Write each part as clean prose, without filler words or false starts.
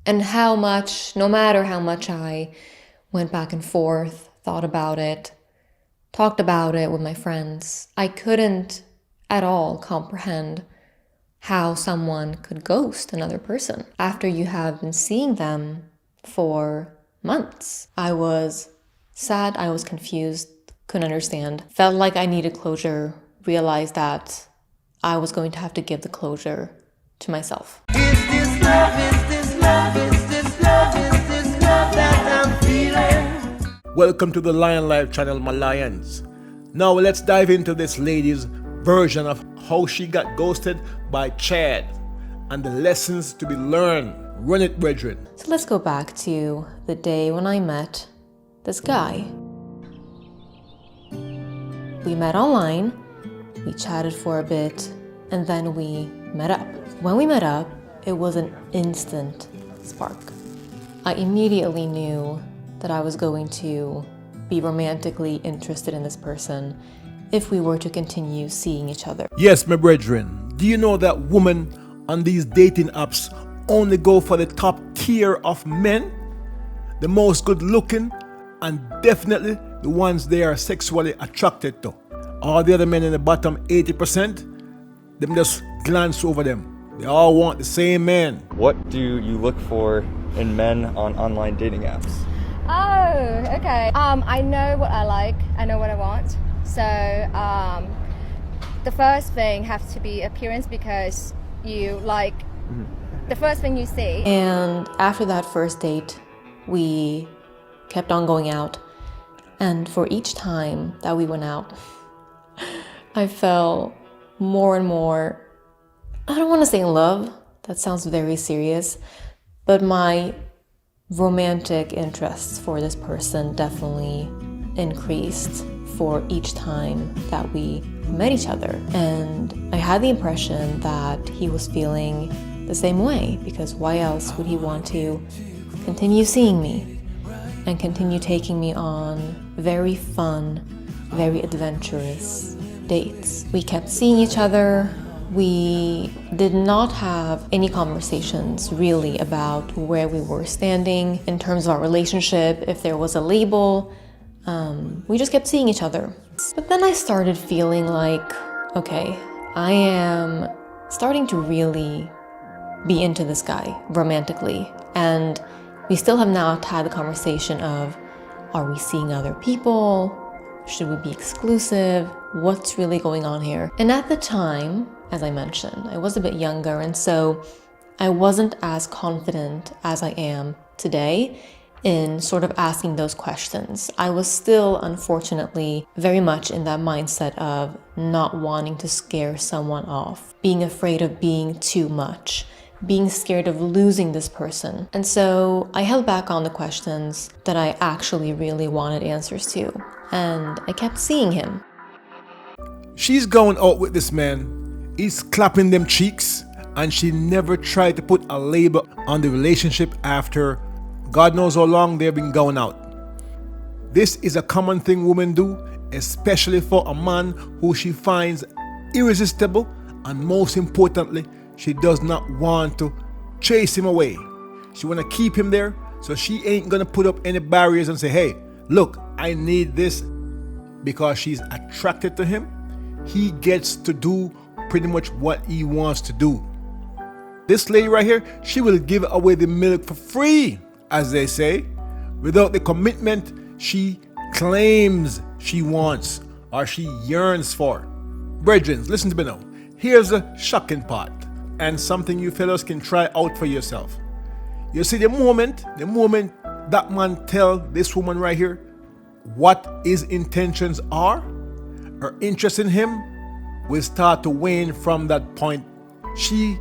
And no matter how much I went back and forth, thought about it, talked about it with my friends, I couldn't at all comprehend how someone could ghost another person after you have been seeing them for months. I was sad, I was confused, couldn't understand, felt like I needed closure, realized that I was going to have to give the closure to myself. Is this love, is this love, is this love, is this love that I'm feeling? Welcome to the Lion Life channel, my lions. Now let's dive into this lady's version of how she got ghosted by Chad and the lessons to be learned. Run it, brethren. So let's go back to the day when I met this guy. We met online, we chatted for a bit, and then we met up. When we met up, it was an instant spark. I immediately knew that I was going to be romantically interested in this person if we were to continue seeing each other. Yes, my brethren, do you know that women on these dating apps only go for the top tier of men? The most good looking and definitely the ones they are sexually attracted to. All the other men in the bottom 80%, them just glance over them. They all want the same man. What do you look for in men on online dating apps? Oh, okay. I know what I like. I know what I want. So the first thing has to be appearance, because you like the first thing you see. And after that first date, we kept on going out. And for each time that we went out, I fell more and more, I don't want to say in love, that sounds very serious, but my romantic interests for this person definitely increased for each time that we met each other. And I had the impression that he was feeling the same way, because why else would he want to continue seeing me and continue taking me on very fun, very adventurous dates. We kept seeing each other. We did not have any conversations really about where we were standing in terms of our relationship, if there was a label. We just kept seeing each other. But then I started feeling like, okay, I am starting to really be into this guy romantically. And we still have not had the conversation of, are we seeing other people? Should we be exclusive? What's really going on here? And at the time, as I mentioned, I was a bit younger, and so I wasn't as confident as I am today in sort of asking those questions. I was still, unfortunately, very much in that mindset of not wanting to scare someone off, being afraid of being too much, being scared of losing this person. And so I held back on the questions that I actually really wanted answers to, and I kept seeing him. She's going out with this man, he's clapping them cheeks, and she never tried to put a label on the relationship after God knows how long they've been going out. This is a common thing women do, especially for a man who she finds irresistible, and most importantly, she does not want to chase him away. She want to keep him there, so she ain't gonna put up any barriers and say, hey, look, I need this. Because she's attracted to him, he gets to do pretty much what he wants to do. This lady right here, she will give away the milk for free, as they say, without the commitment she claims she wants or she yearns for. Brethren, listen to me now. Here's a shocking part, and something you fellas can try out for yourself. You see, the moment that man tell this woman right here what his intentions are, her interest in him will start to wane from that point. She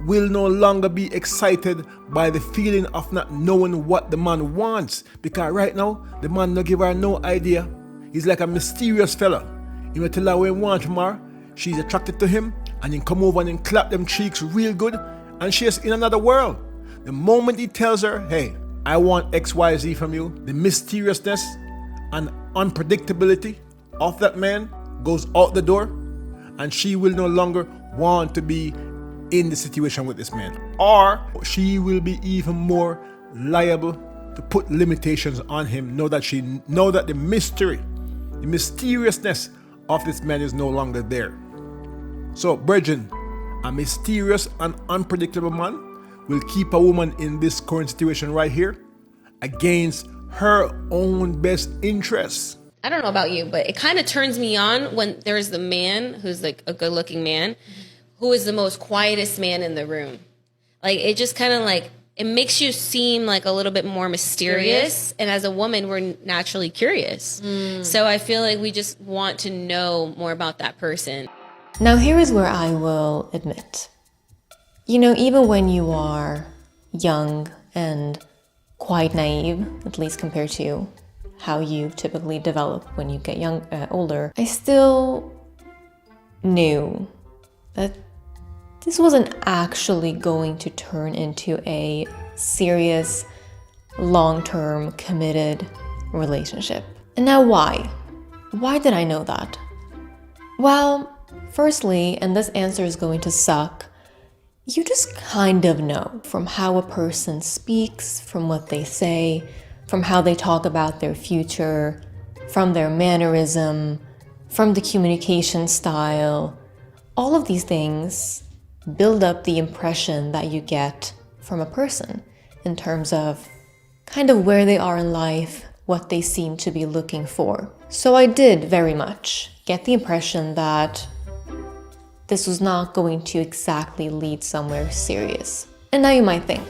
will no longer be excited by the feeling of not knowing what the man wants, because right now the man no give her no idea. He's like a mysterious fella. He will tell her what he wants from her, she's attracted to him, and then come over and then clap them cheeks real good, and she's in another world. The moment he tells her, hey, I want XYZ from you, the mysteriousness and unpredictability of that man goes out the door, and she will no longer want to be in the situation with this man, or she will be even more liable to put limitations on him. Know that the mysteriousness of this man is no longer there. So, brethren, a mysterious and unpredictable man will keep a woman in this current situation right here against her own best interests. I don't know about you, but it kind of turns me on when there's the man who's like a good looking man who is the most quietest man in the room. Like, it just kind of like, it makes you seem like a little bit more mysterious. And as a woman, we're naturally curious. So I feel like we just want to know more about that person. Now, here is where I will admit. You know, even when you are young and quite naive, at least compared to how you typically develop when you get older, I still knew that this wasn't actually going to turn into a serious, long-term, committed relationship. And now why? Why did I know that? Well, firstly, and this answer is going to suck, you just kind of know from how a person speaks, from what they say, from how they talk about their future, from their mannerism, from the communication style. All of these things build up the impression that you get from a person in terms of kind of where they are in life, what they seem to be looking for. So I did very much get the impression that this was not going to exactly lead somewhere serious. And now you might think,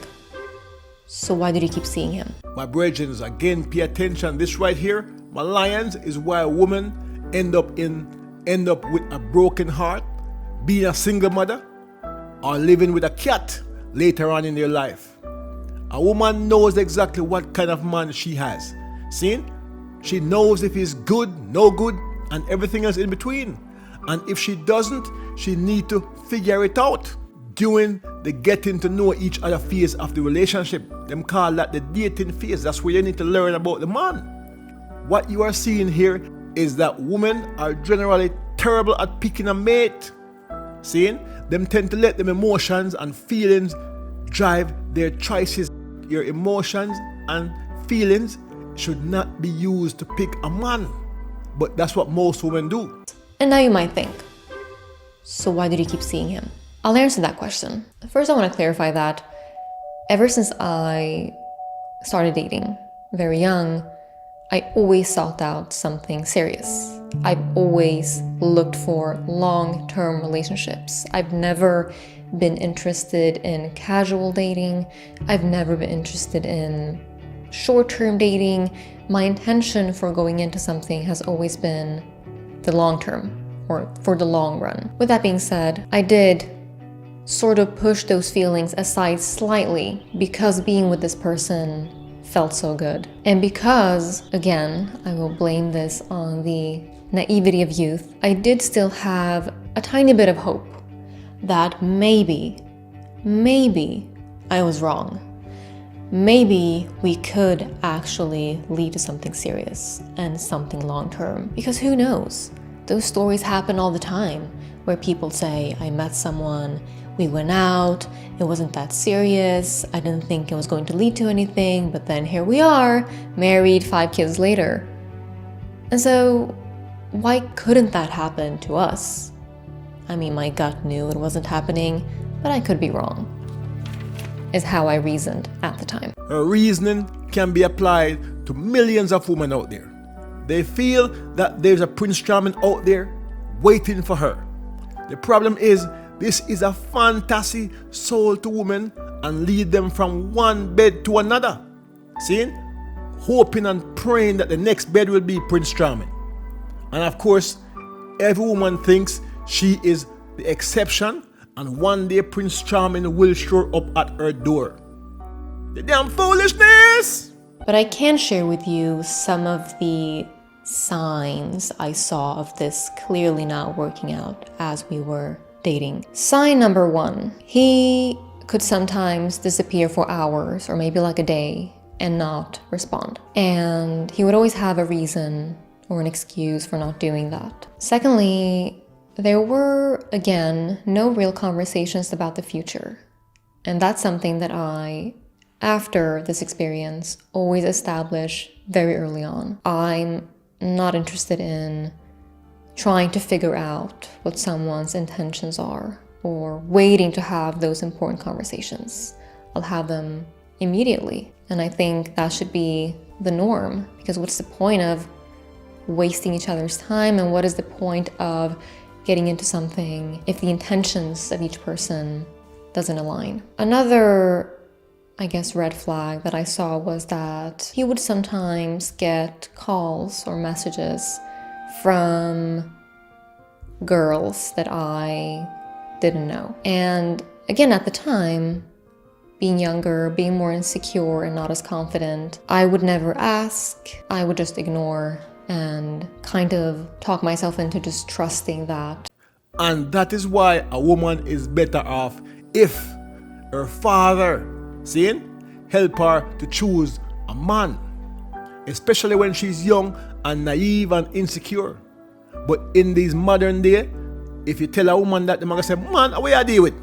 so why did you keep seeing him? My brethren, again, pay attention. This right here, my lions, is why a woman end up with a broken heart, being a single mother, or living with a cat later on in their life. A woman knows exactly what kind of man she has. See? She knows if he's good, no good, and everything else in between. And if she doesn't, she need to figure it out during the getting to know each other phase of the relationship. Them call that the dating phase. That's where you need to learn about the man. What you are seeing here is that women are generally terrible at picking a mate. Seeing? Them tend to let them emotions and feelings drive their choices. Your emotions and feelings should not be used to pick a man. But that's what most women do. And now you might think, so why did you keep seeing him? I'll answer that question. First, I want to clarify that ever since I started dating very young, I always sought out something serious. I've always looked for long-term relationships. I've never been interested in casual dating. I've never been interested in short-term dating. My intention for going into something has always been the long term, or for the long run. With that being said, I did sort of push those feelings aside slightly because being with this person felt so good. And because, again, I will blame this on the naivety of youth, I did still have a tiny bit of hope that maybe I was wrong. Maybe we could actually lead to something serious and something long-term. Because who knows? Those stories happen all the time where people say, I met someone, we went out, it wasn't that serious, I didn't think it was going to lead to anything, but then here we are, married 5 kids later. And so, why couldn't that happen to us? I mean, my gut knew it wasn't happening, but I could be wrong, is how I reasoned at the time. Her reasoning can be applied to millions of women out there. They feel that there's a Prince Charming out there waiting for her. The problem is, this is a fantasy sold to women and lead them from one bed to another. See? Hoping and praying that the next bed will be Prince Charming. And of course, every woman thinks she is the exception, and one day Prince Charming will show up at her door. The damn foolishness! But I can share with you some of the signs I saw of this clearly not working out as we were dating. Sign number 1, he could sometimes disappear for hours or maybe like a day and not respond. And he would always have a reason or an excuse for not doing that. Secondly, There were, again, no real conversations about the future. And that's something that I, after this experience, always establish very early on. I'm not interested in trying to figure out what someone's intentions are or waiting to have those important conversations. I'll have them immediately. And I think that should be the norm, because what's the point of wasting each other's time, and what is the point of getting into something if the intentions of each person doesn't align? Another, I guess, red flag that I saw was that he would sometimes get calls or messages from girls that I didn't know. And again, at the time, being younger, being more insecure and not as confident, I would never ask. I would just ignore and kind of talk myself into just trusting that. And that is why a woman is better off if her father, help her to choose a man, especially when she's young and naive and insecure. But in this modern day, if you tell a woman that, the man gonna say, man, what you deal with?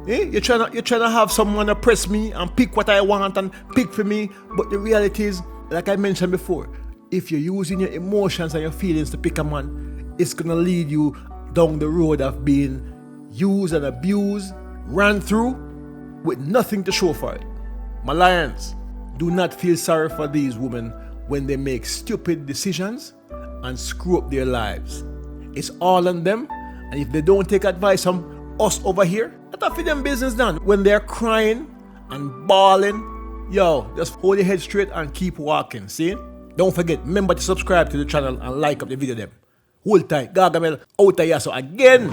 You're trying to have someone oppress me and pick what I want and pick for me. But the reality is, like I mentioned before, if you're using your emotions and your feelings to pick a man, it's gonna lead you down the road of being used and abused, ran through, with nothing to show for it. My lions, do not feel sorry for these women when they make stupid decisions and screw up their lives. It's all on them, and if they don't take advice from us over here, that's for them business done. When they're crying and bawling, yo, just hold your head straight and keep walking, see? Don't forget, remember to subscribe to the channel and like up the video them. Hold tight, Gargamel out of here so again.